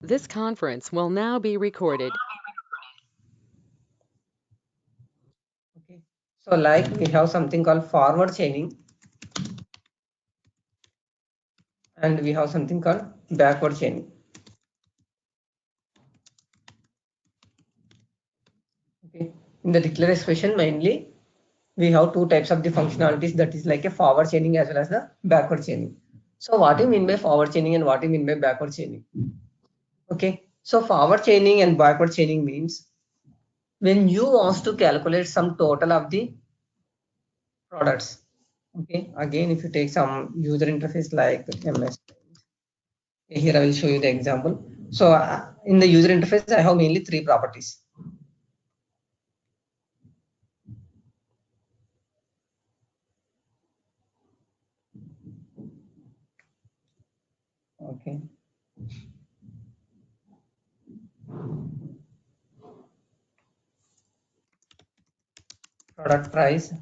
This conference will now be recorded. Okay. So like we have something called forward chaining and we have something called backward chaining. Okay. In the declare expression mainly we have two types of the functionalities, that is like a forward chaining as well as the backward chaining. So what do you mean by forward chaining and what do you mean by backward chaining? Okay. So forward chaining and backward chaining means when you want to calculate some total of the products. Okay. Again, if you take some user interface like MS, here I will show you the example. So in the user interface, I have mainly three properties. Okay. Product price.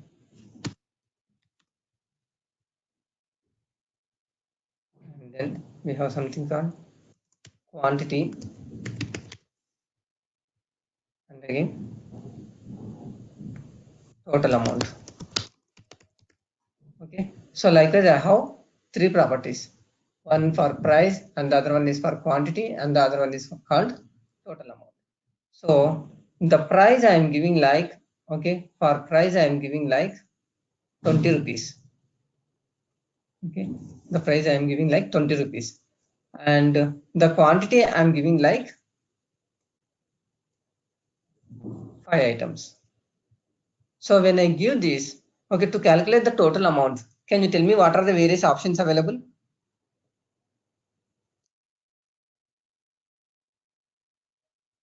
And then we have something called quantity. And again, total amount. Okay. So likewise, I have three properties. One for price and the other one is for quantity and the other one is called total amount. So the price I am giving like, okay, for price I am giving like 20 rupees. Okay, the price I am giving like 20 rupees and the quantity I am giving like 5 items. So when I give this, okay, to calculate the total amount, can you tell me what are the various options available?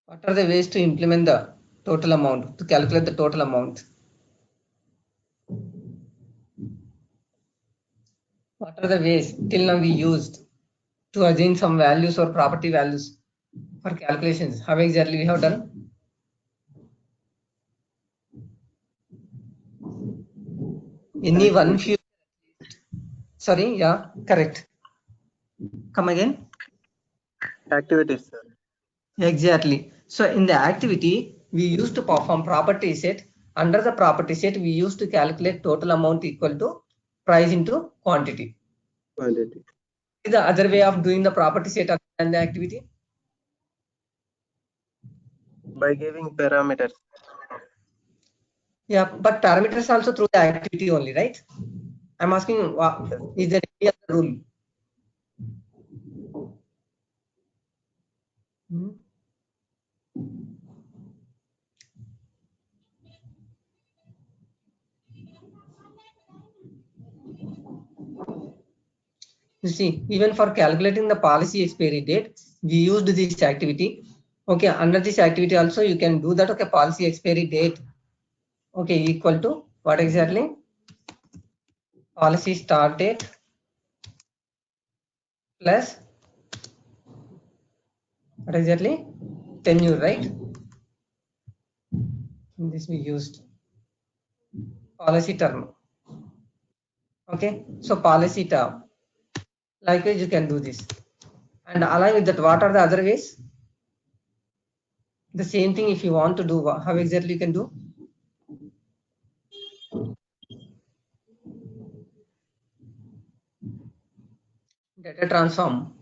What are the ways to implement the total amount, to calculate the total amount? What are the ways till now we used to assign some values or property values for calculations? How exactly we have done? Any one few? Sorry, yeah, correct. Come again. Activities, sir. Exactly. So in the activity, we used to perform property set. Under the property set, we used to calculate total amount equal to price into quantity. Quantity. Is the other way of doing the property set other than the activity? By giving parameters. Yeah, but parameters also through the activity only, right? I'm asking, is there any other rule? Hmm? You see, even for calculating the policy expiry date, we used this activity. Okay, under this activity also you can do that. Okay, policy expiry date. Okay, equal to what exactly? Policy start date plus what exactly? Tenure, right? This we used policy term. Okay, so policy term. Likewise, you can do this. And along with that, what are the other ways? The same thing if you want to do, how exactly you can do? Data transform.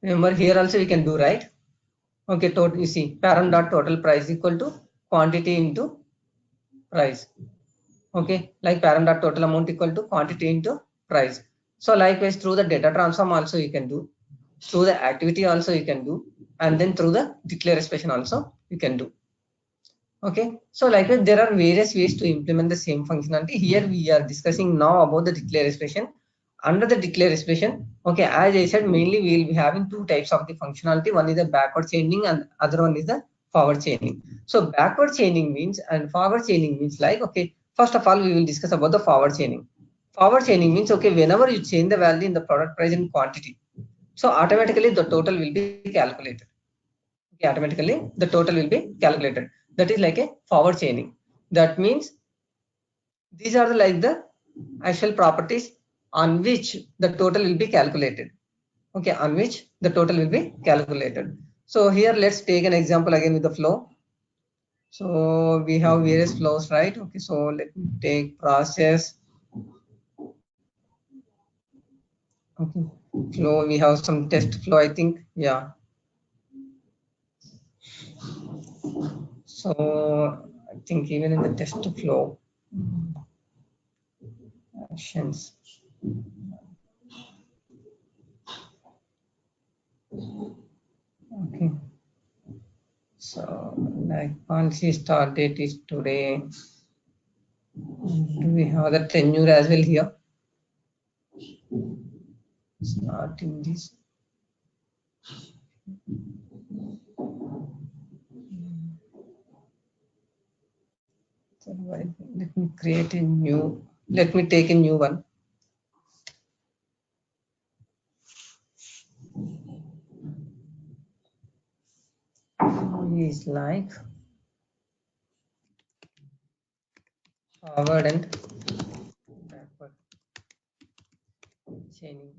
Remember here also we can do, right? Okay, total, you see parent dot total price equal to quantity into price. Okay, like parent dot total amount equal to quantity into price. So likewise through the data transform also you can do, through the activity also you can do, and then through the declare expression also you can do. Okay, so likewise there are various ways to implement the same functionality. Here we are discussing now about the declare expression. Under the declare expression, okay, as I said, mainly we will be having two types of the functionality. One is the backward chaining and other one is the forward chaining. So backward chaining means and forward chaining means like, okay, first of all we will discuss about the forward chaining. Forward chaining means, okay, whenever you change the value in the product price and quantity, so automatically the total will be calculated. Okay, automatically the total will be calculated. That is like a forward chaining. That means these are like the actual properties on which the total will be calculated. Okay, on which the total will be calculated. So here let's take an example again with the flow. So we have various flows, right? Okay, so let me take process. Okay, flow, we have some test flow, I think. Yeah. So I think even in the test flow actions. Okay. So like policy start date is today. Do we have the tenure as well here? Starting this. So let me create a new, let me take a new one. Is like forward and backward chaining.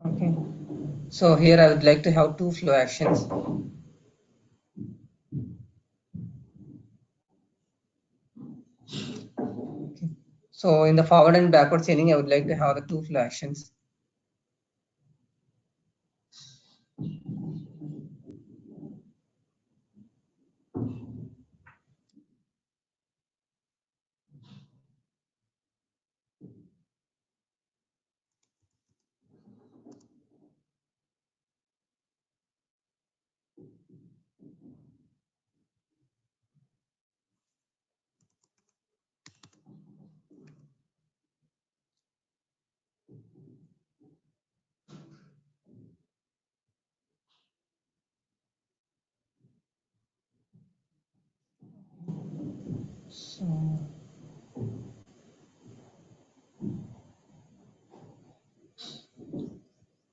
Okay. So here I would like to have two flow actions. Okay. So in the forward and backward chaining, I would like to have the two flow actions.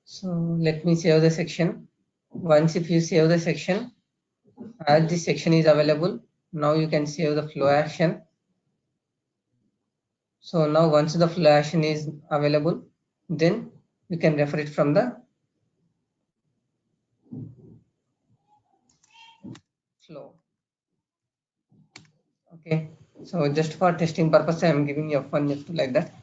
So let me save the section. Once if you save the section, as this section is available, now you can save the flow action. So now once the flow action is available, then you can refer it from the flow. Okay. So just for testing purpose, I am giving F1, F2 like that.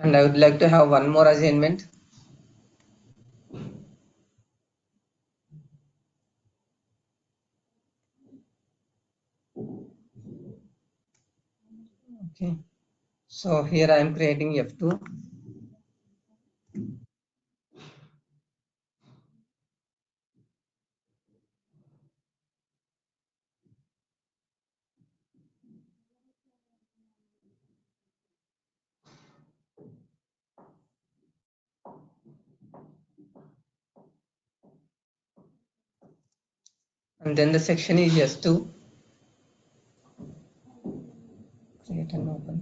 And I would like to have one more assignment. Okay. So here I am creating F2. And then the section is S2. Create and open.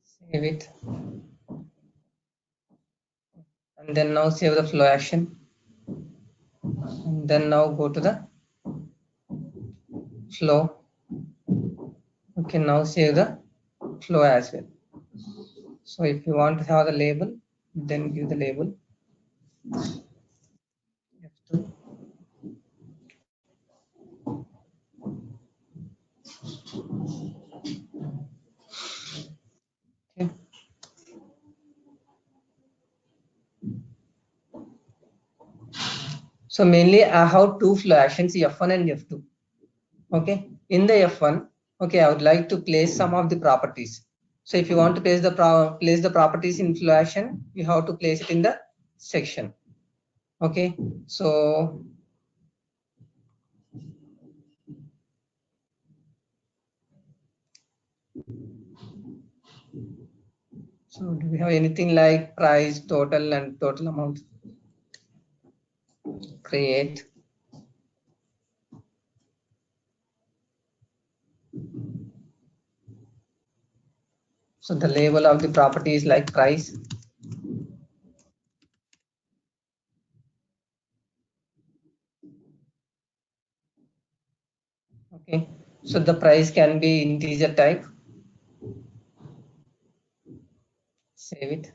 Save it. And then now save the flow action. And then now go to the flow. Okay, now save the flow as well. So if you want to have the label, then give the label F2. Okay. So mainly I have two flow actions, F1 and F2. Okay. In the F1, okay, I would like to place some of the properties. So if you want to place the properties in flow action, you have to place it in the section. Okay. So do we have anything like price, total, and total amount? Create. So the label of the property is like price. Okay, so the price can be integer type. Save it.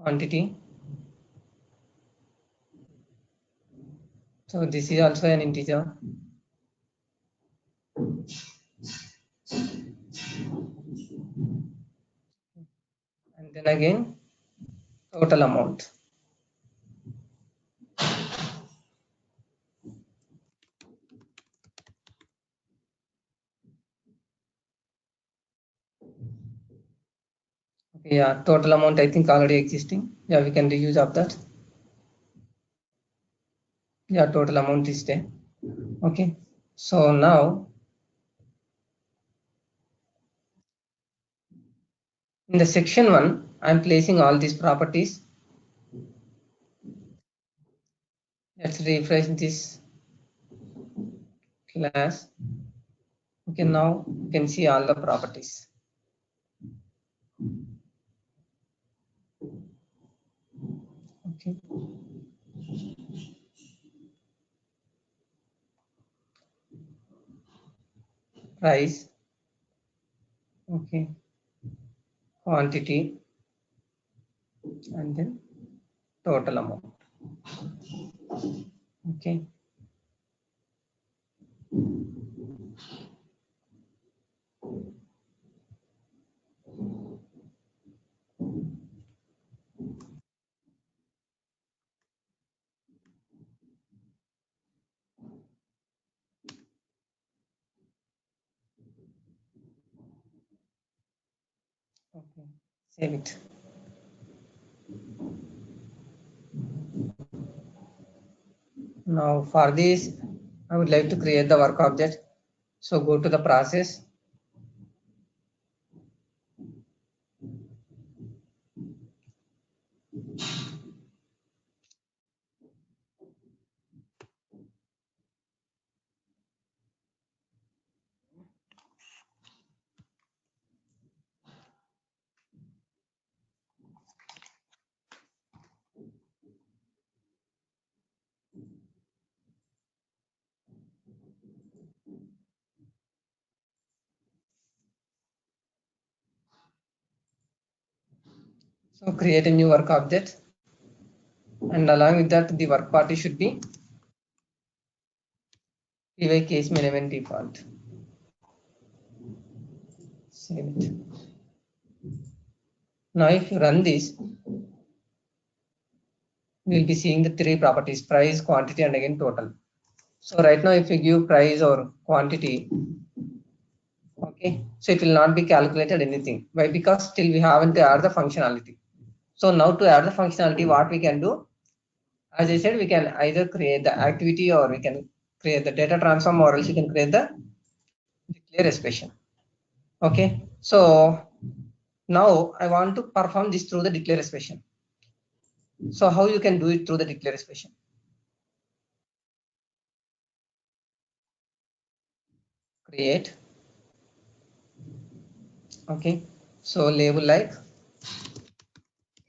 Quantity. So this is also an integer. And then again, total amount. Okay, yeah, total amount I think already existing. Yeah, we can reuse of that. Yeah, total amount is there. Okay, so now in the section 1, I'm placing all these properties. Let's refresh this class. Okay, now you can see all the properties. Okay. Price. Okay. Quantity. And then total amount. Okay. Okay. Save it. Now for this, I would like to create the work object. So go to the process. So create a new work object. And along with that, the work party should be py case management default. Save it. Now if you run this, we will be seeing the 3 properties: price, quantity, and again total. So right now if you give price or quantity, okay, so it will not be calculated anything. Why? Because still we haven't added the functionality. So now to add the functionality, what we can do, as I said, we can either create the activity or we can create the data transform, or else you can create the declare expression. Okay, so now I want to perform this through the declare expression. So how you can do it through the declare expression? Create. Okay, so label like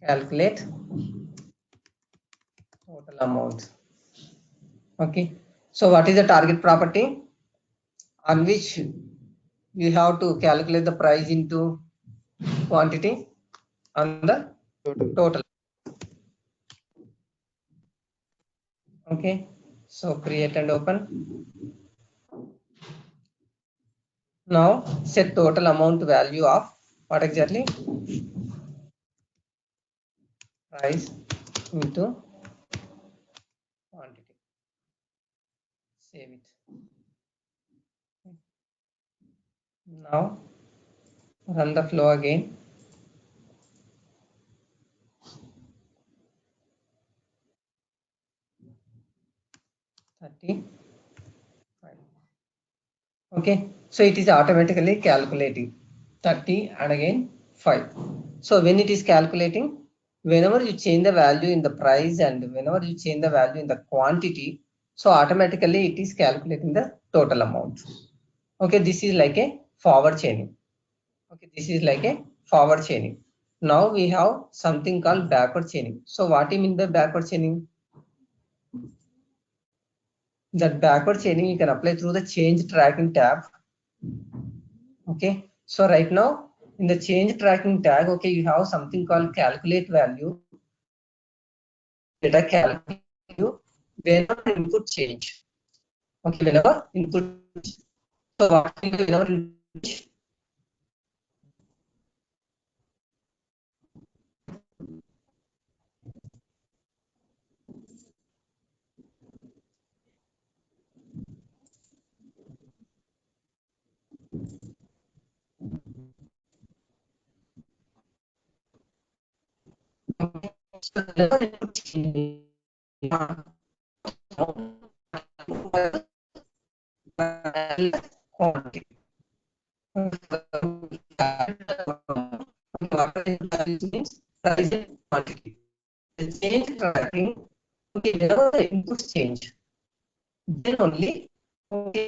calculate total amount. Okay, so what is the target property on which you have to calculate the price into quantity on the total. Okay, so create and open. Now set total amount value of what exactly? Price into quantity. Save it. Now run the flow again. Okay, so it is automatically calculating 30 and again 5. So when it is calculating, whenever you change the value in the price and whenever you change the value in the quantity, so automatically it is calculating the total amount. Okay, this is like a forward chaining. Okay, this is like a forward chaining. Now we have something called backward chaining. So what do you mean by backward chaining? That backward chaining you can apply through the change tracking tab. Okay, so right now in the change tracking tag, okay, you have something called calculate value. Data calculate value whenever input change. Okay, whenever input. So what will be whenever input change? Okay, so whenever input change, quantity. Means price and quantity. The change tracking, okay, whenever the inputs change, then only okay,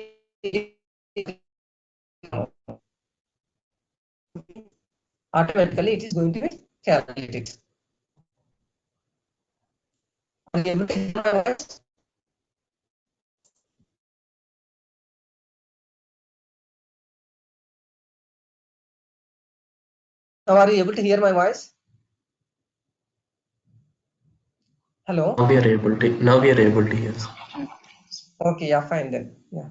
automatically it is going to be calculated. Are you able to hear my voice? Now are you able to hear my voice? Hello? Now we are able to hear. Okay, yeah, fine then. Yeah.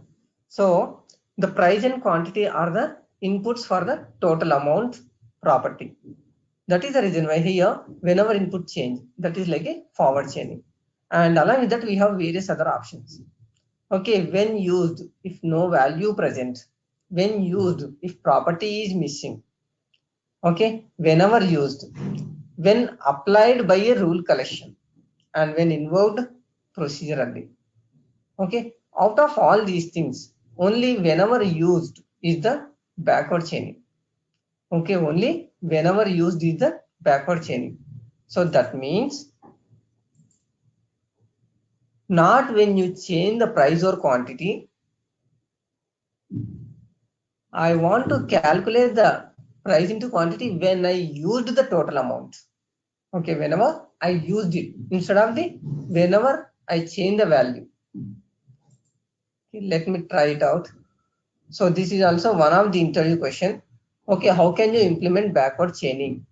So the price and quantity are the inputs for the total amount property. That is the reason why here, whenever input change, that is like a forward chaining. And along with that, we have various other options. Okay, when used, if no value present, when used, if property is missing. Okay, whenever used, when applied by a rule collection, and when invoked procedurally. Okay, out of all these things, only whenever used is the backward chaining. Okay, only whenever used is the backward chaining. So that means not when you change the price or quantity. I want to calculate the price into quantity when I used the total amount. Okay, whenever I used it instead of the whenever I change the value. Okay, let me try it out. So this is also one of the interview question. Okay, how can you implement backward chaining?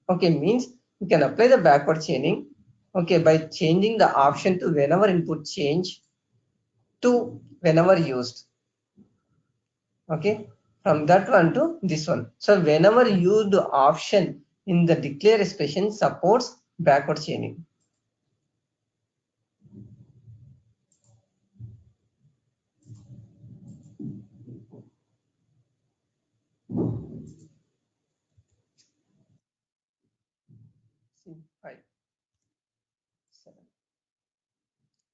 Okay, means you can apply the backward chaining. Okay, by changing the option to whenever input change to whenever used. Okay, from that one to this one. So whenever used option in the declare expression supports backward chaining. Five, 7.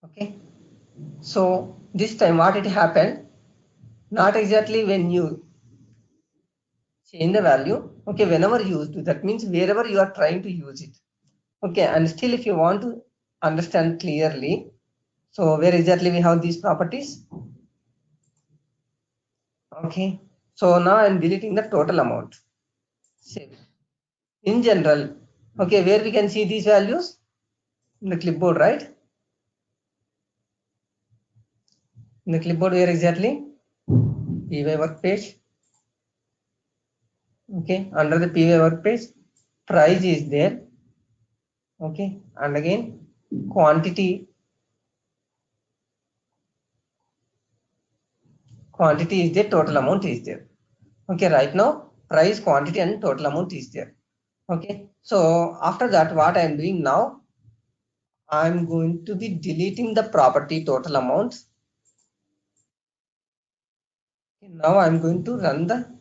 Okay, so this time what it happened, not exactly when you change the value, okay, whenever used, that means wherever you are trying to use it. Okay, and still if you want to understand clearly, so where exactly we have these properties. Okay, so now I'm deleting the total amount. Save. In general, okay, where we can see these values in the clipboard, right? In the clipboard, where exactly? PY work page. Okay, under the PY work page, price is there. Okay, and again quantity is there, total amount is there. Okay, right now price, quantity and total amount is there. Okay, so after that what I am doing now, I'm going to be deleting the property total amount. Okay, now I'm going to run the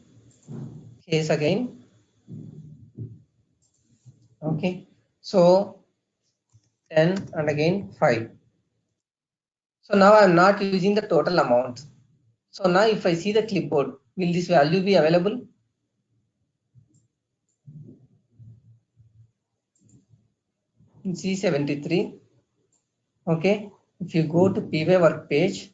case again. Okay, so 10 and again 5. So now I'm not using the total amount. So now if I see the clipboard, will this value be available? in C73. Okay, if you go to PY work page,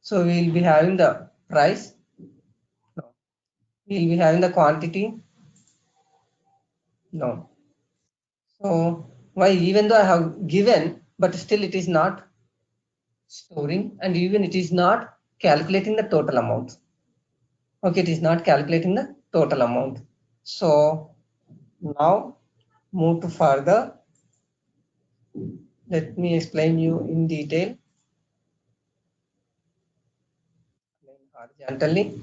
so we will be having the price. No. We will be having the quantity. No. So why, even though I have given, but still it is not storing, and even it is not calculating the total amount. Okay, it is not calculating the total amount. So now move to further. Let me explain you in detail. Horizontally.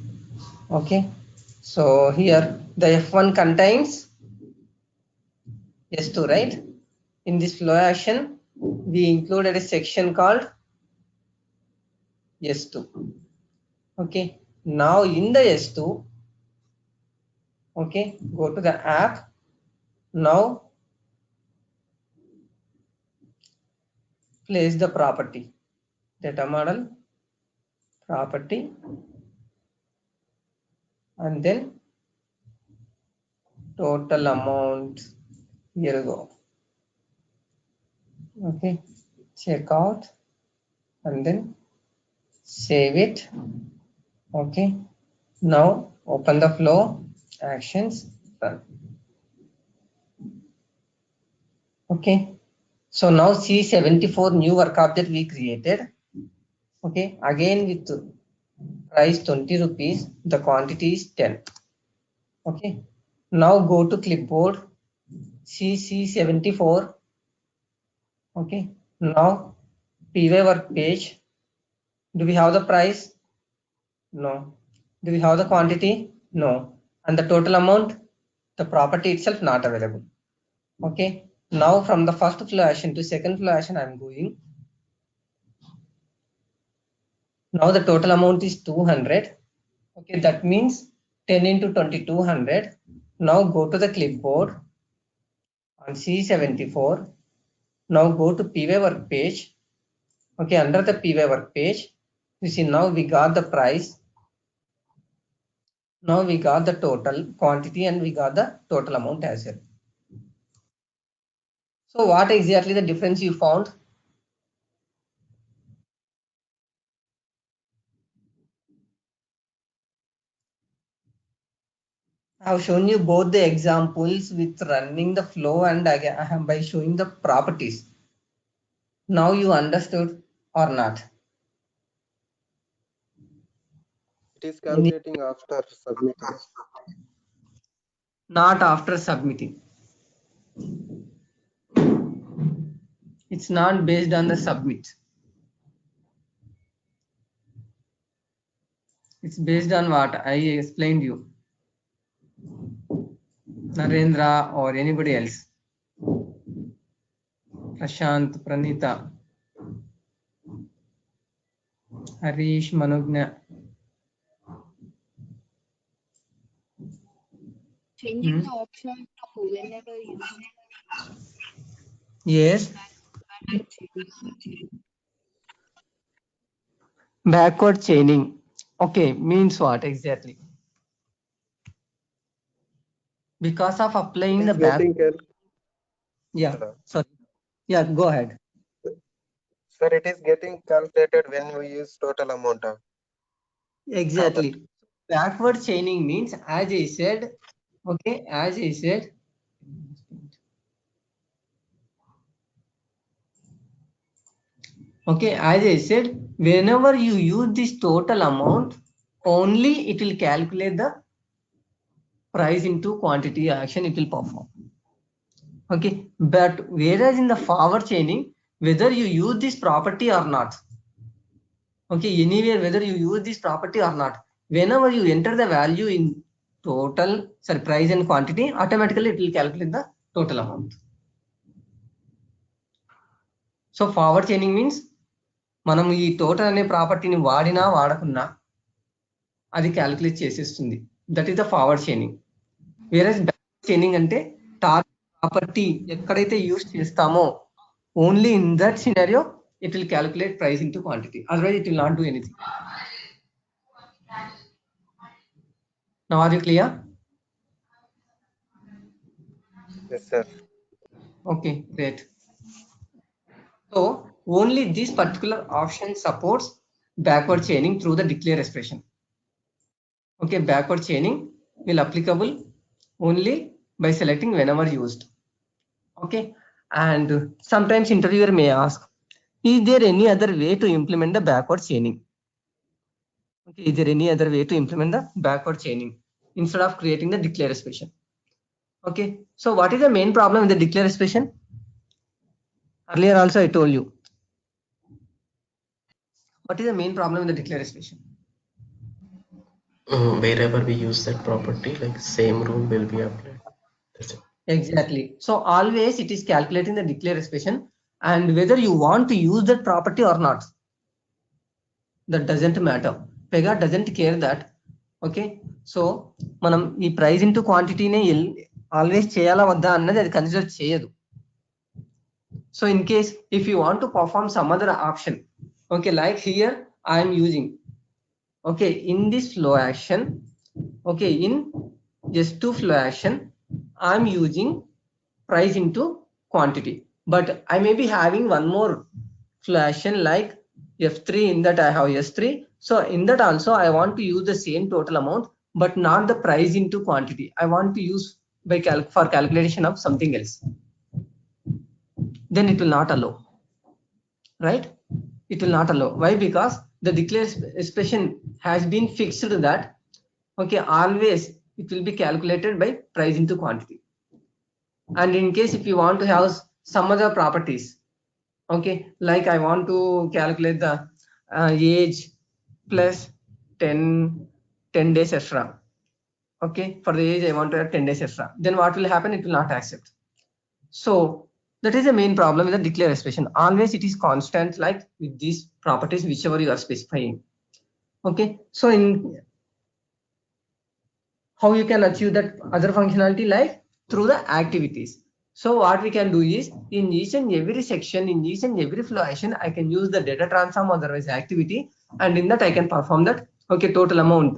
Okay. So here the F1 contains S2, right? In this flow action, we included a section called S2. Okay. Now in the S2, okay, go to the app. Now place the property, data model, property, and then total amount. Here we go. Okay, check out and then save it. Okay, now open the flow, actions, run. Okay, so now C74 new work object we created. Okay, again with price 20 rupees, the quantity is 10. Okay, now go to clipboard, CC74. Okay, now PY work page. Do we have the price? No. Do we have the quantity? No. And the total amount? The property itself not available. Okay, now from the first flow action to second flow action I am going. Now the total amount is 200. Okay, that means 10 into 2200. Now go to the clipboard on C74. Now go to PY work page. Okay, under the PY work page, you see now we got the price. Now we got the total quantity and we got the total amount as well. So what exactly the difference you found? I have shown you both the examples with running the flow and again by showing the properties. Now you understood or not? It is calculating after submitting. Not after submitting. It's not based on the submit. It's based on what I explained you. Narendra or anybody else. Prashant, Pranita, Harish, Manogna. Changing the option to whenever you Yes. change. Backward chaining. Okay, means what exactly? Because of applying It the is back. getting Yeah. Hello. Sorry. Yeah, go ahead. Sir, it is getting calculated when we use total amount of. Exactly. Backward chaining means, as I said, okay, as I said, okay, as I said, whenever you use this total amount, only it will calculate the price into quantity action it will perform. Okay, but whereas in the forward chaining, whether you use this property or not, okay, anywhere whether you use this property or not, whenever you enter the value in total, sorry, price and quantity, automatically it will calculate the total amount. So forward chaining means మనం ఈ total అనే ప్రాపర్టీని వాడినా వాడకున్నా అది calculate చేసేస్తుంది. That is the forward chaining. Versus back chaining అంటే target property ఎక్కడైతే use చేస్తామో only in that scenario it will calculate price into quantity, otherwise it will not do anything. Now are you clear? sir. Okay, great. So only this particular option supports backward chaining through the declare expression. Okay, backward chaining will applicable only by selecting whenever used. Okay, and sometimes interviewer may ask, is there any other way to implement the backward chaining? Okay, is there any other way to implement the backward chaining instead of creating the declare expression? Okay, so what is the main problem with the declare expression? Earlier also I told you. What is the main problem with the declare expression? Wherever we use that property, like same rule will be applied. That's it. Exactly. So always it is calculating the declare expression, and whether you want to use that property or not, that doesn't matter. Pega doesn't care that. Okay, so మనం ఈ price into క్వాంటిటీనే always చేయాలా వద్దా అన్నది అది consider చేయదు. So in case if you want to perform some other option, okay, like here I am using, okay, in this flow action, okay, in S2 flow action I am using price into quantity, but I may be having one more flow action like F3. In that I have S3, so in that also I want to use the same total amount but not the price into quantity. I want to use by for calculation of something else, then it will not allow, right? It will not allow. Why? Because the declare expression has been fixed that, okay, always it will be calculated by price into quantity. And in case if you want to have some other properties, okay, like I want to calculate the age plus 10 days extra, okay, for the age I want to have 10 days extra, then what will happen? It will not accept. So that is the main problem with the declare expression. Always it is constant, like with these properties whichever you are specifying. Okay, so in how you can achieve that other functionality, like through the activities. So what we can do is, in each and every section, in each and every flow action, I can use the data transform, otherwise activity, and in that I can perform that, okay, total amount,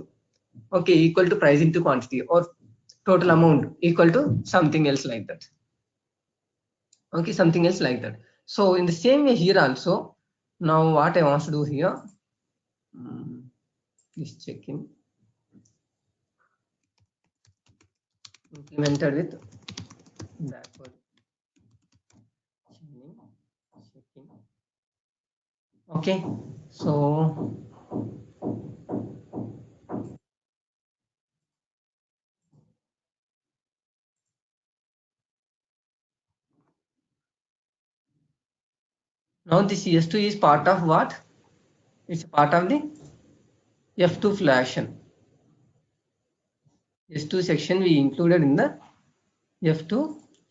okay, equal to price into quantity, or total amount equal to something else like that. Okay, something else like that. So in the same way here also, now what I want to do here, is checking implemented with backward chaining, checking. Okay, so now this S2 is part of what? It's part of the F2 flow action. S2 section we included in the F2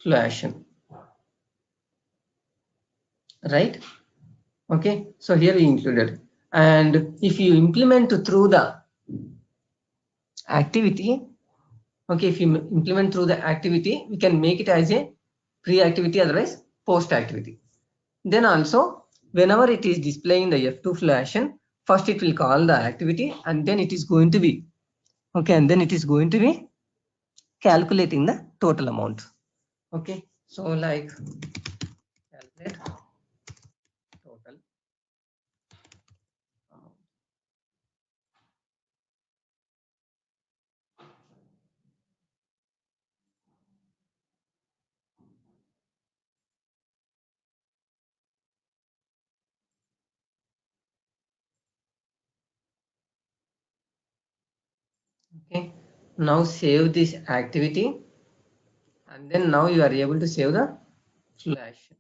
flow action, right? Okay, so here we included, and if you implement through the activity, okay, if you implement through the activity, we can make it as a pre-activity, otherwise post-activity. Then also whenever it is displaying the F2 flow action, first it will call the activity, and then it is going to be, okay, and then it is going to be calculating the total amount. Okay, so like calculate total amount. Okay, now save this activity, and then now you are able to save the flow action.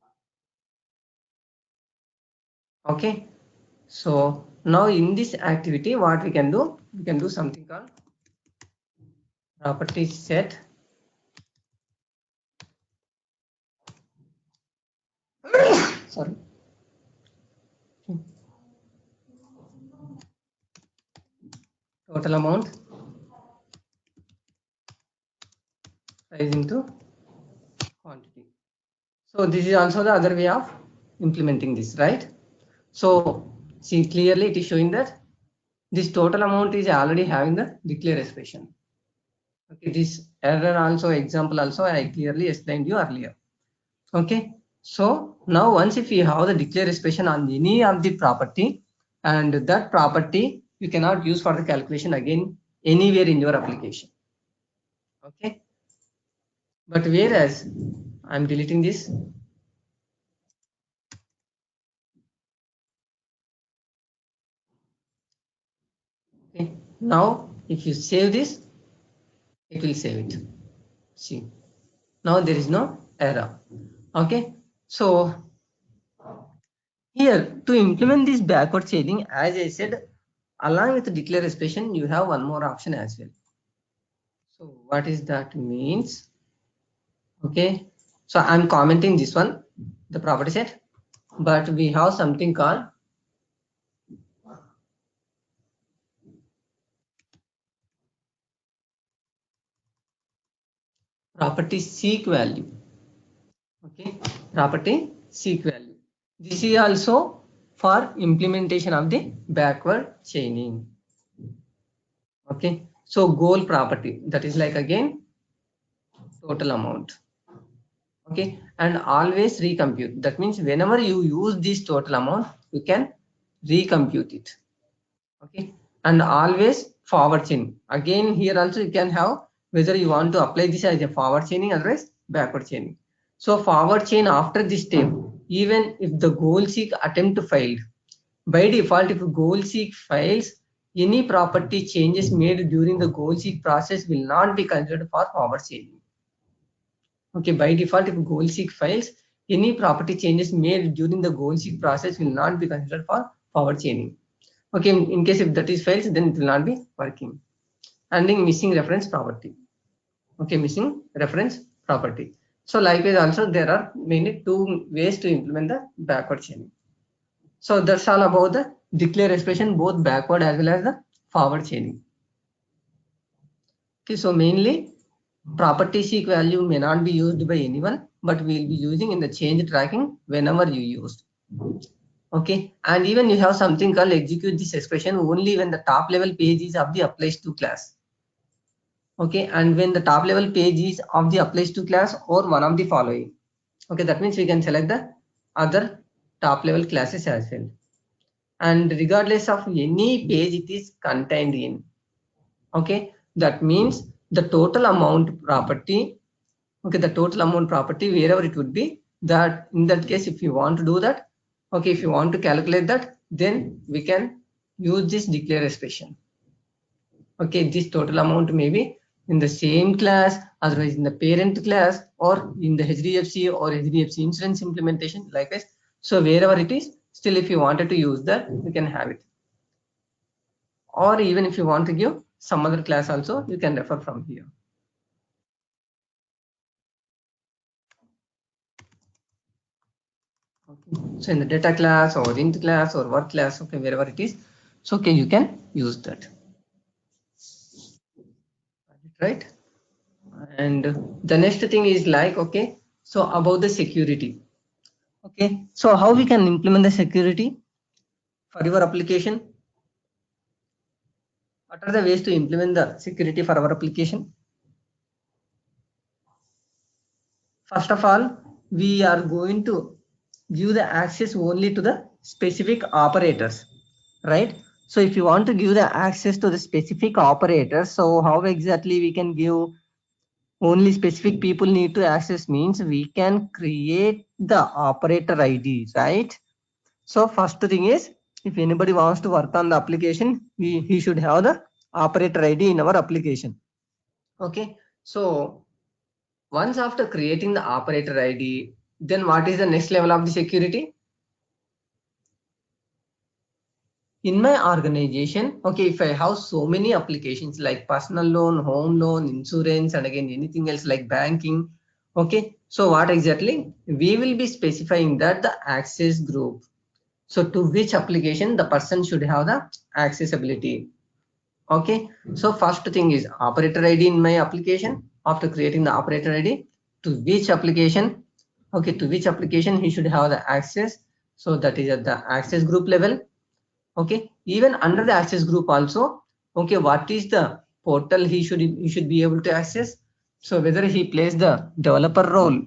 Okay, so now in this activity what we can do, we can do something called property set sorry, total amount price into quantity. So this is also the other way of implementing this, right? So see, clearly it is showing that this total amount is already having the declare expression, Okay, this error also example also I clearly explained you earlier. Okay, so now once if you have the declare expression on any of the property, and that property you cannot use for the calculation again anywhere in your application. Okay, but whereas I'm deleting this. Okay, now if you save this, it will save it. See, now there is no error. Okay, so here to implement this backward chaining, as I said, along with the declare expression, you have one more option as well. So what is that means? Okay, so I'm commenting this one, the property set, but we have something called property seek value. Okay, property seek value. This is also for implementation of the backward chaining. Okay, so goal property, that is like again total amount. Okay, and always recompute. That means whenever you use this total amount, you can recompute it. Okay, and always forward chain. Again, here also you can have whether you want to apply this as a forward chaining, otherwise backward chaining. So forward chain after this step, even if the goal seek attempt failed, by default, if goal seek fails, any property changes made during the goal seek process will not be considered for forward chaining. Okay, by default, if goal seek fails, any property changes made during the goal seek process will not be considered for forward chaining. Okay, in case if that is fails, then it will not be working. And then missing reference property. Okay, missing reference property. So likewise also there are mainly two ways to implement the backward chaining. So that's all about the declare expression, both backward as well as the forward chaining. Okay, so mainly property seek value may not be used by anyone, but we will be using in the change tracking whenever you used. Okay, and even you have something called execute this expression only when the top level page is of the applies to class. Okay, and when the top level page is of the applies to class or one of the following. Okay, that means we can select the other top level classes as well. And regardless of any page it is contained in. Okay, that means the total amount property. Okay, the total amount property wherever it would be, that in that case if you want to do that, okay, if you want to calculate that, then we can use this declare expression. Okay, this total amount may be in the same class, otherwise in the parent class, or in the HDFC or HDFC insurance implementation, likewise. So wherever it is, still if you wanted to use that, you can have it. Or even if you want to give some other class also, you can refer from here. Okay. So in the data class or int class or work class, okay, wherever it is, so okay, you can use that. Right? And the next thing is like, okay, so about the security. Okay, so how we can implement the security for your application? What are the ways to implement the security for our application? First of all, we are going to give the access only to the specific operators, right? So if you want to give the access to the specific operators, so how exactly we can give only specific people need to access means we can create the operator ID, right? So first thing is, if anybody wants to work on the application, he should have the operator ID in our application. Okay, so once after creating the operator ID, then what is the next level of the security? In my organization, okay, if I have so many applications like personal loan, home loan, insurance, and again anything else like banking, okay, so what exactly? We will be specifying that the access group. So to which application the person should have the accessibility. Okay, so first thing is operator ID in my application. After creating the operator ID, to which application, okay, to which application he should have the access. So that is at the access group level. Okay, even under the access group also, okay, what is the portal he should be able to access. So whether he plays the developer role,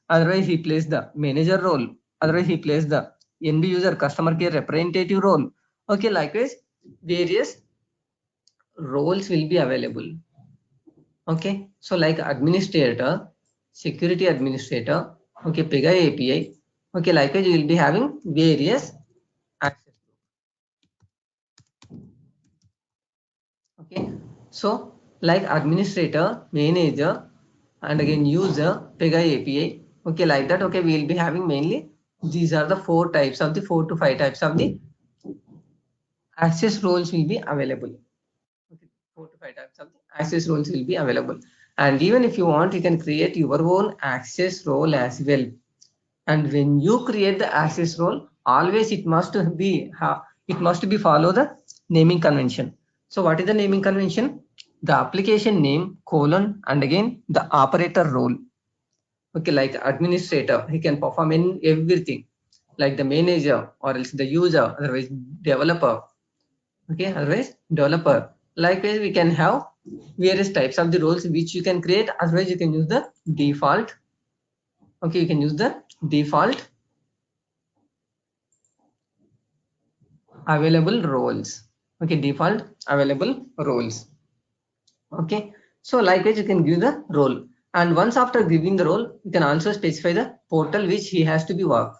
otherwise he plays the manager role, otherwise he plays the end user customer care representative role. Okay, likewise various roles will be available. Okay, so like administrator, security administrator, okay, Pega API. Okay, likewise you will be having various access. Okay, so like administrator, manager, and again user, Pega API. Okay, like that. Okay, we will be having mainly these are the 4 to 5 types of the access roles will be available. Okay, 4 to 5 types of the access roles will be available. And even if you want, you can create your own access role as well. And when you create the access role, always it must be follow the naming convention. So what is the naming convention? The application name colon and again the operator role. Okay, like administrator, he can perform in everything, like the manager or else the user, otherwise developer. Okay, otherwise developer. Likewise, we can have various types of the roles which you can create. Otherwise, you can use the default. Okay, you can use the default available roles. Okay, default available roles. Okay, so likewise you can give the role, and once after giving the role, you can also specify the portal which he has to be work.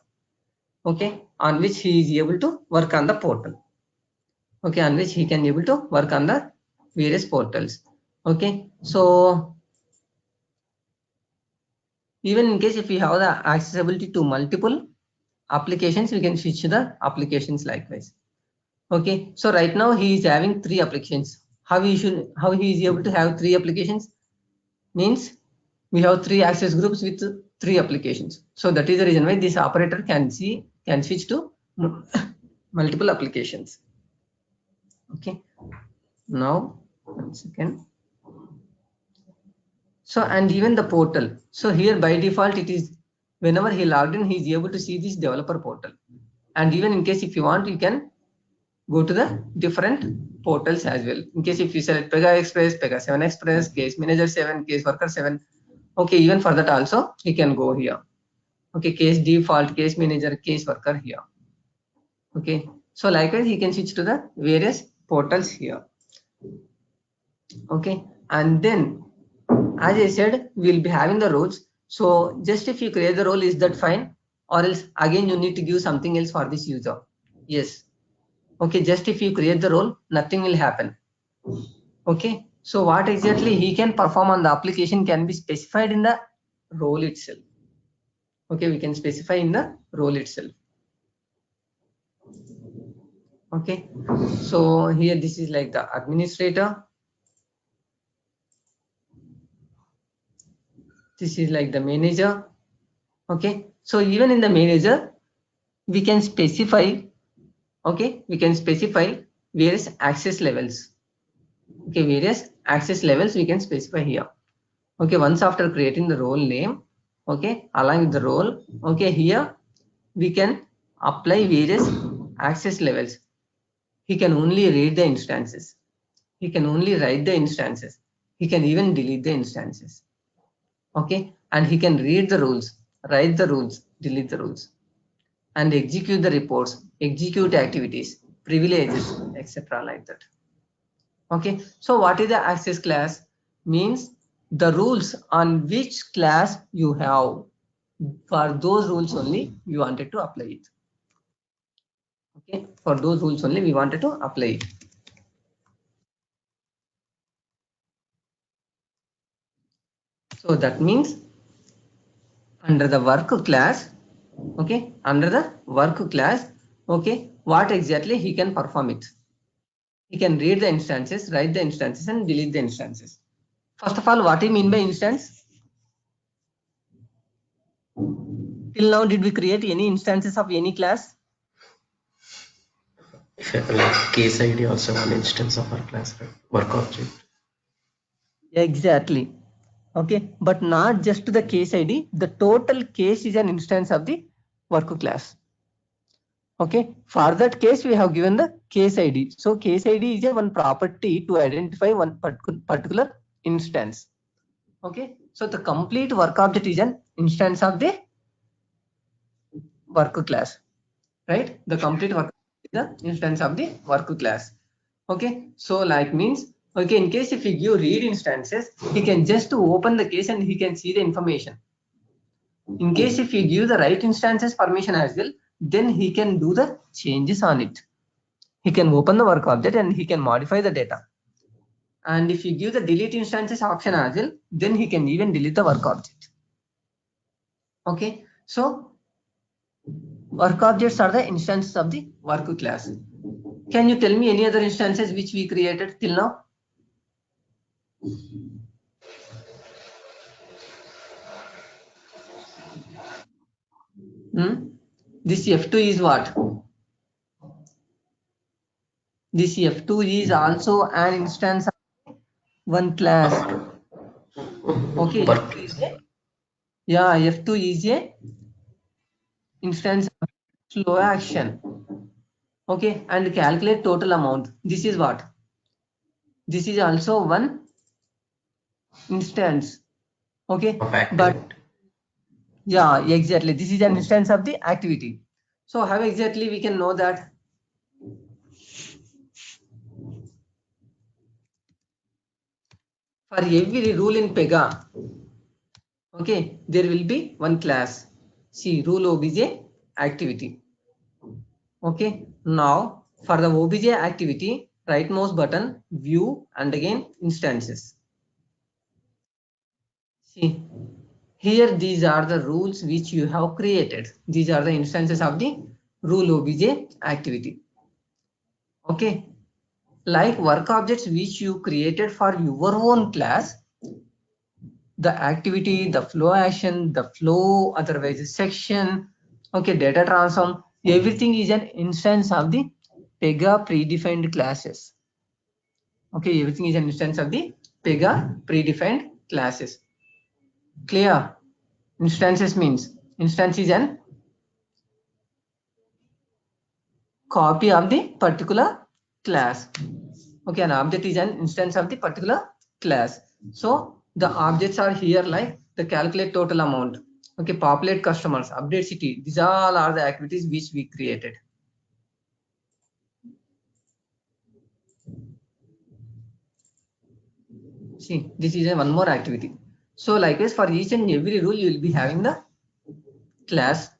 Okay, on which he is able to work on the portal. Okay, on which he can able to work on the various portals. Okay, so even in case if we have the accessibility to multiple applications, we can switch the applications likewise. Okay, so right now he is having 3 applications. How he is able to have 3 applications? Means we have 3 access groups with 3 applications. So that is the reason why this operator can switch to multiple applications. Okay, now 1 second. So and even the portal. So here by default it is whenever he logged in, he is able to see this developer portal. And even in case if you want, you can go to the different portals as well. In case if you select Pega Express, Pega 7 Express, Case Manager 7, Case Worker 7. Okay, even for that also he can go here. Okay, Case Default, Case Manager, Case Worker here. Okay, so likewise he can switch to the various portals here. Okay, and then as I said, we'll be having the roles. So just if you create the role, is that fine? Or else again you need to give something else for this user? Yes. Okay, just if you create the role, nothing will happen. Okay, so what exactly he can perform on the application can be specified in the role itself. Okay, we can specify in the role itself. Okay, so here this is like the administrator. This is like the manager. Okay, so even in the manager, we can specify. Okay, we can specify various access levels. Okay, various access levels we can specify here. Okay, once after creating the role name, okay, along with the role, okay, here we can apply various access levels. He can only read the instances. He can only write the instances. He can even delete the instances. Okay, and he can read the rules, write the rules, delete the rules, and execute the reports, execute activities, privileges, etc. like that. Okay, so what is the access class? Means the rules on which class you have. For those rules only we wanted to apply it. Okay, for those rules only we wanted to apply it. So that means under the work class, okay, under the work class, okay, what exactly he can perform it? He can read the instances, write the instances, and delete the instances. First of all, what do you mean by instance? Till now, did we create any instances of any class? Like case ID also one instance of our class, right? Work object. Exactly. Okay, but not just the case ID. The total case is an instance of the work class. Okay, for that case, we have given the case ID. So case ID is a one property to identify one particular instance. Okay, so the complete work object is an instance of the work class, right? The complete work is the instance of the work class. Okay, so like means, okay, in case if you give read instances, he can just open the case and he can see the information. In case if you give the write instances permission as well, then he can do the changes on it. He can open the work object and he can modify the data. And if you give the delete instances option as well, then he can even delete the work object. Okay, so work objects are the instances of the work class. Can you tell me any other instances which we created till now? This F2 is what? This F2 is also an instance of one class. Okay, Work F2 is a, yeah, F2 is a instance of flow action. Okay, and calculate total amount. This is what? This is also one instance. Okay, of activity. but yeah, exactly. This is an instance of the activity. So how exactly we can know that? For every rule in Pega, okay, there will be one class. See, rule obj activity. Okay, now for the obj activity, right mouse button, view, and again instances. See, here these are the rules which you have created. These are the instances of the rule obj activity. Okay, like work objects which you created for your own class, the activity, the flow action, the flow, otherwise section, okay, data transform, everything is an instance of the Pega predefined classes. Okay, everything is an instance of the Pega predefined classes. Clear? Instances means instance is an copy of the particular class. Okay, an object is an instance of the particular class. So the objects are here like the calculate total amount. Okay, populate customers, update city. These all are the activities which we created. See, this is a one more activity. So likewise for each and every rule you will be having the class,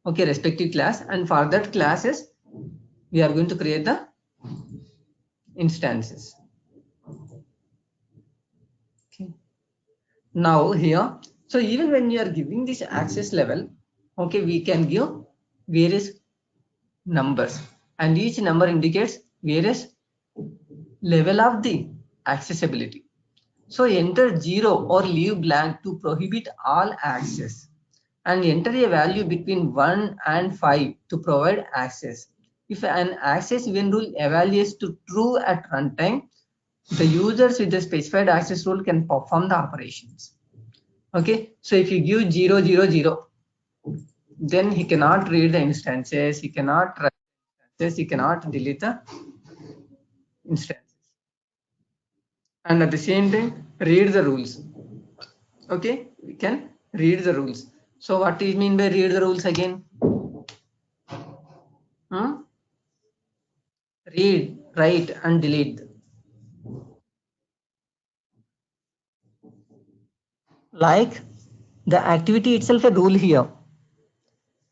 okay, respective class, and for that classes we are going to create the instances. Okay. Now here, so even when you are giving this access level, okay, we can give various numbers and each number indicates various level of the accessibility. So enter 0 or leave blank to prohibit all access, and enter a value between 1 and 5 to provide access. If an access event rule evaluates to true at runtime, the users with the specified access rule can perform the operations. Okay, so if you give 0, 0, 0, then he cannot read the instances, he cannot write instances, he cannot delete the instances. And at the same time, read the rules. Okay, we can read the rules. So what do you mean by read the rules again? Read, write, and delete. Like the activity itself a rule here.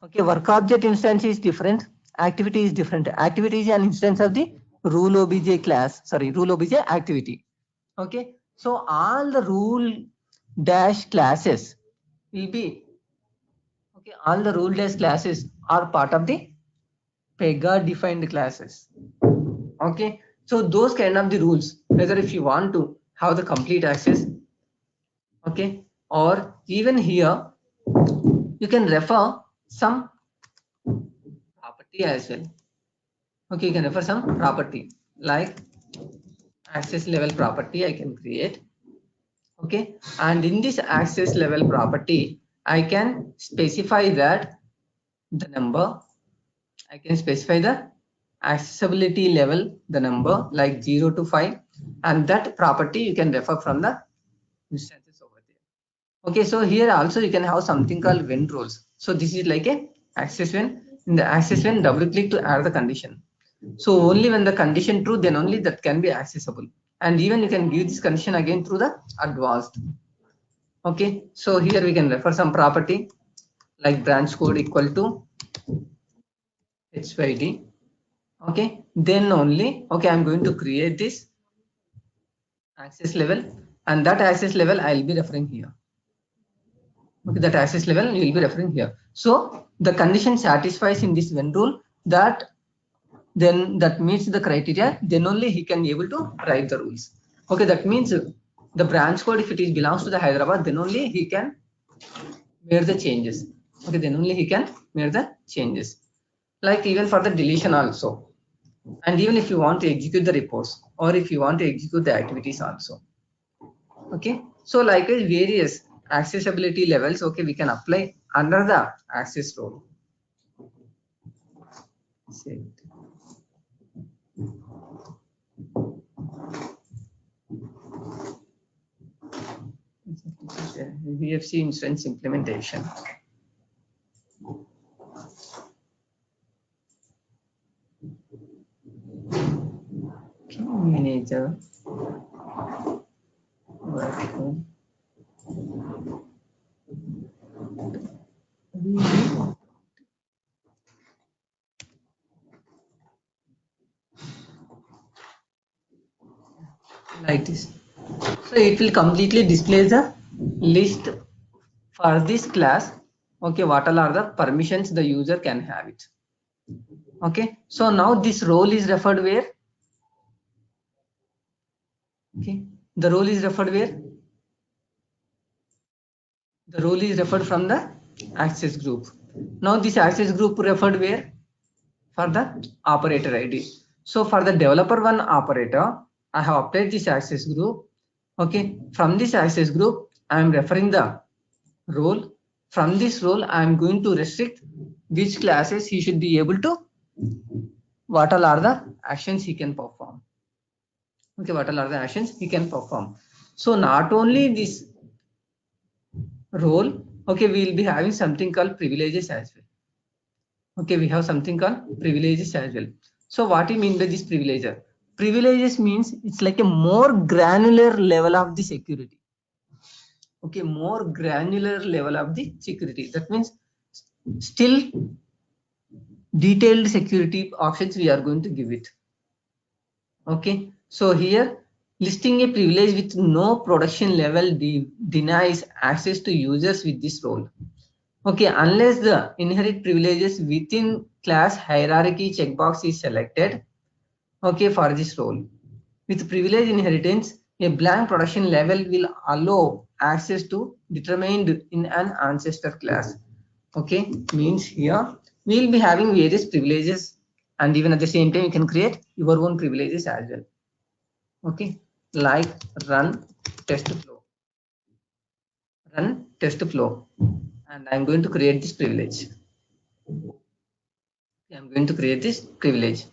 Okay, work object instance is different, activity is different. Activity is an instance of the rule obj class, sorry, rule obj activity. Okay, so all the rule dash classes will be, okay, all the rule dash classes are part of the Pega defined classes. Okay, so those kind of the rules, whether if you want to have the complete access, okay, or even here you can refer some property as well. Okay, you can refer some property like access level property I can create. Okay, and in this access level property I can specify that the number I can specify the accessibility level, the number like 0 to 5, and that property you can refer from the instances over there. Okay, so here also you can have something called when rules. So this is like a access when. In the access when, double click to add the condition. So only when the condition true, then only that can be accessible. And even you can give this condition again through the advanced. Okay, so here we can refer some property like branch code equal to HYD. Okay, then only, okay, I'm going to create this access level, and that access level I'll be referring here. Okay, that access level you will be referring here. So the condition satisfies in this when rule, that then that meets the criteria, then only he can able to write the rules. Okay, that means the branch code, if it is belongs to the Hyderabad, then only he can make the changes. Okay, then only he can make the changes. Like even for the deletion also, and even if you want to execute the reports, or if you want to execute the activities also. Okay, so likewise various accessibility levels, okay, we can apply under the access role. VFC instance implementation. Okay, manager. Workflow. Like this. So it will completely display the list for this class. Okay, what all are the permissions the user can have it. Okay, so now this role is referred where? Okay, the role is referred where? The role is referred from the access group. Now this access group referred where? For the operator ID. So for the developer one operator, I have applied this access group. Okay, from this access group, I am referring the role. From this role, I am going to restrict which classes he should be able to, what all are the actions he can perform. Okay, what all are the actions he can perform. So not only this role, okay, we will be having something called privileges as well. Okay, we have something called privileges as well. So what do you mean by this privileges? Privileges means it's like a more granular level of the security. Okay, more granular level of the security. That means still detailed security options we are going to give it. Okay, so here listing a privilege with no production level denies access to users with this role. Okay, unless the inherit privileges within class hierarchy checkbox is selected. Okay, for this role. With privilege inheritance, a blank production level will allow access to determined in an ancestor class. Okay, means here we will be having various privileges, and even at the same time you can create your own privileges as well. Okay, like run test flow. Run test flow, and I'm going to create this privilege. I'm going to create this privilege.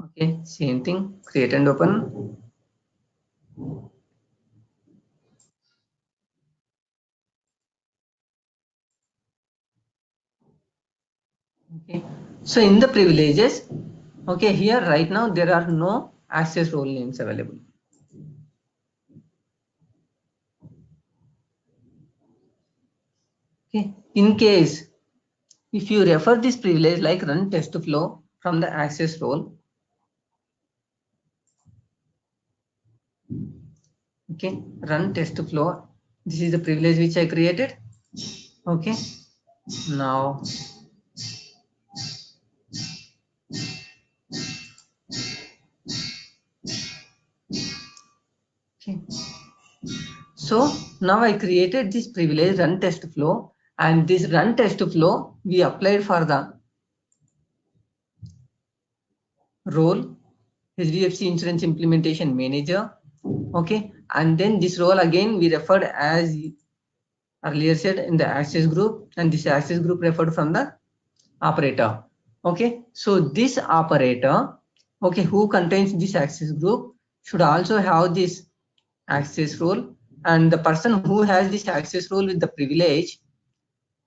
Okay, same thing, create and open. Okay, so in the privileges, okay, here right now there are no access role names available. Okay, in case if you refer this privilege like run test flow from the access role, okay, run test flow, this is the privilege which I created. Okay, now okay, so now I created this privilege run test flow, and this run test flow we applied for the role HDFC Insurance Implementation Manager. Okay, and then this role again we referred as earlier said in the access group, and this access group referred from the operator. Okay, so this operator, okay, who contains this access group should also have this access role, and the person who has this access role with the privilege,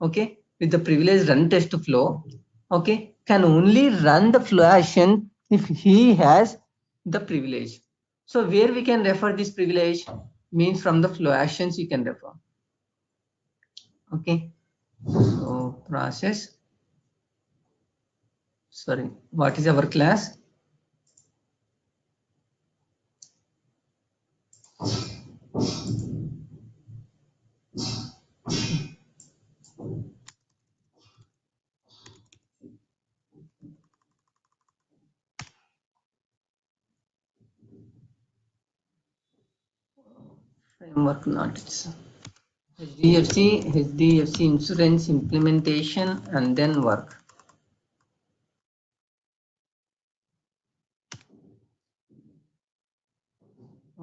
okay, with the privilege run test flow, okay, can only run the flow action if he has the privilege. So where we can refer this privilege means from the flow actions you can refer. Okay, so process, sorry, what is our class? Framework, not it's HDFC insurance implementation and then work.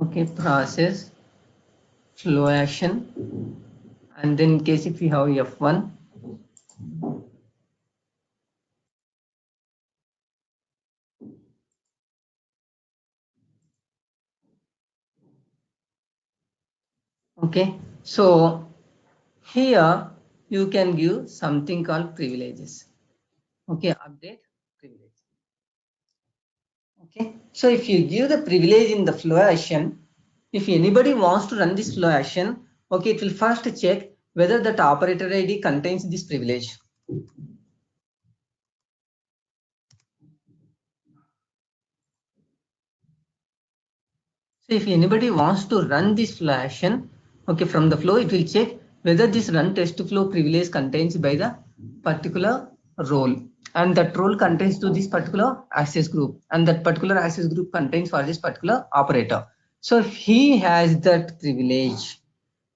Okay, process, flow action, and then in case if we have F1, okay, so here you can give something called privileges. Okay, update privilege. Okay, so if you give the privilege in the flow action, if anybody wants to run this flow action, okay, it will first check whether that operator ID contains this privilege. So if anybody wants to run this flow action, okay, from the flow, it will check whether this run test flow privilege contains by the particular role, and that role contains to this particular access group, and that particular access group contains for this particular operator. So if he has that privilege,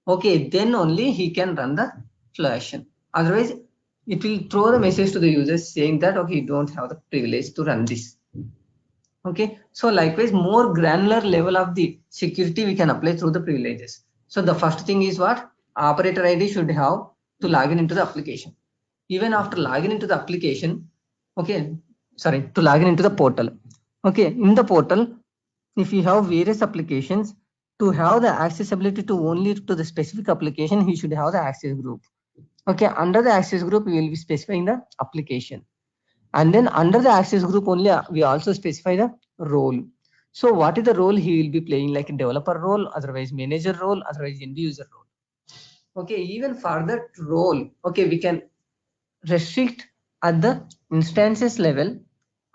okay, then only he can run the flow action. Otherwise, it will throw the message to the users saying that, okay, you don't have the privilege to run this. Okay, so likewise, more granular level of the security we can apply through the privileges. So the first thing is what? Operator ID should have to log in into the application. Even after logging into the application, okay, sorry, to log in into the portal. Okay, in the portal, if you have various applications, to have the accessibility to only to the specific application, he should have the access group. Okay, under the access group, we will be specifying the application. And then under the access group only, we also specify the role. So what is the role he will be playing, like a developer role, otherwise manager role, otherwise end user role. Okay, even for that role, okay, we can restrict at the instances level,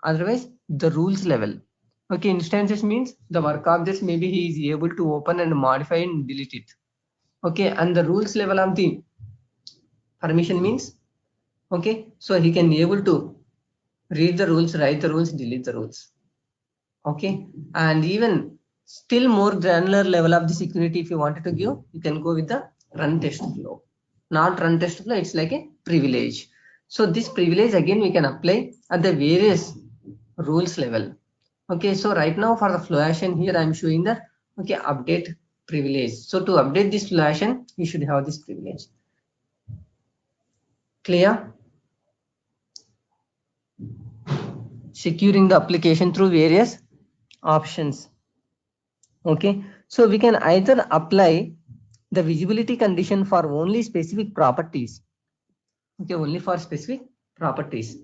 otherwise the rules level. Okay, instances means the work objects, maybe he is able to open and modify and delete it. Okay, and the rules level of the permission means, okay, so he can be able to read the rules, write the rules, delete the rules. Okay, and even still more granular level of the security, if you wanted to give, you can go with the run test flow. Not run test flow, it's like a privilege. So this privilege again we can apply at the various rules level. Okay, so right now for the flow action here I'm showing the, okay, update privilege. So to update this flow action, you should have this privilege. Clear? Securing the application through various options. Okay, so we can either apply the visibility condition for only specific properties. Okay, only for specific properties.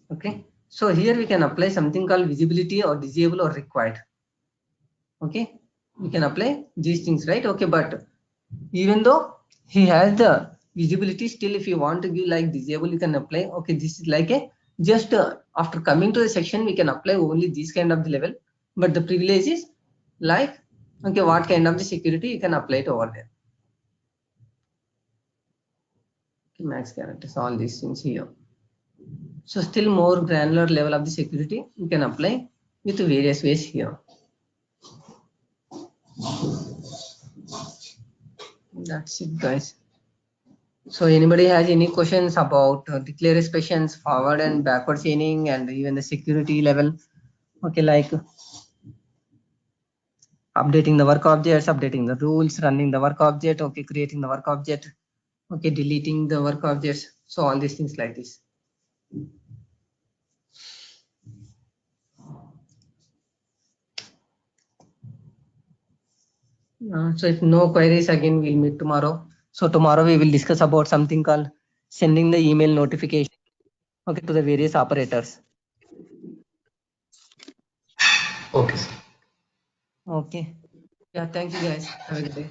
Okay, so here we can apply something called visibility or disable or required. Okay, we can apply these things, right? Okay, but even though he has the visibility, still if you want to give like disable, you can apply. Okay, this is like a just after coming to the section, we can apply only this kind of the level, but the privilege is like, okay, what kind of the security you can apply it over there. Okay, max characters, all these things here. So still more granular level of the security you can apply with various ways here. That's it, guys. So anybody has any questions about declare specials, forward and backward chaining, and even the security level? Okay, like updating the work objects, updating the rules, running the work object, okay, creating the work object, okay, deleting the work objects. So all these things like this. So if no queries, again we'll meet tomorrow. So tomorrow we will discuss about something called sending the email notification, okay, to the various operators. Okay, sir. Okay. Yeah, thank you guys. Have a good day.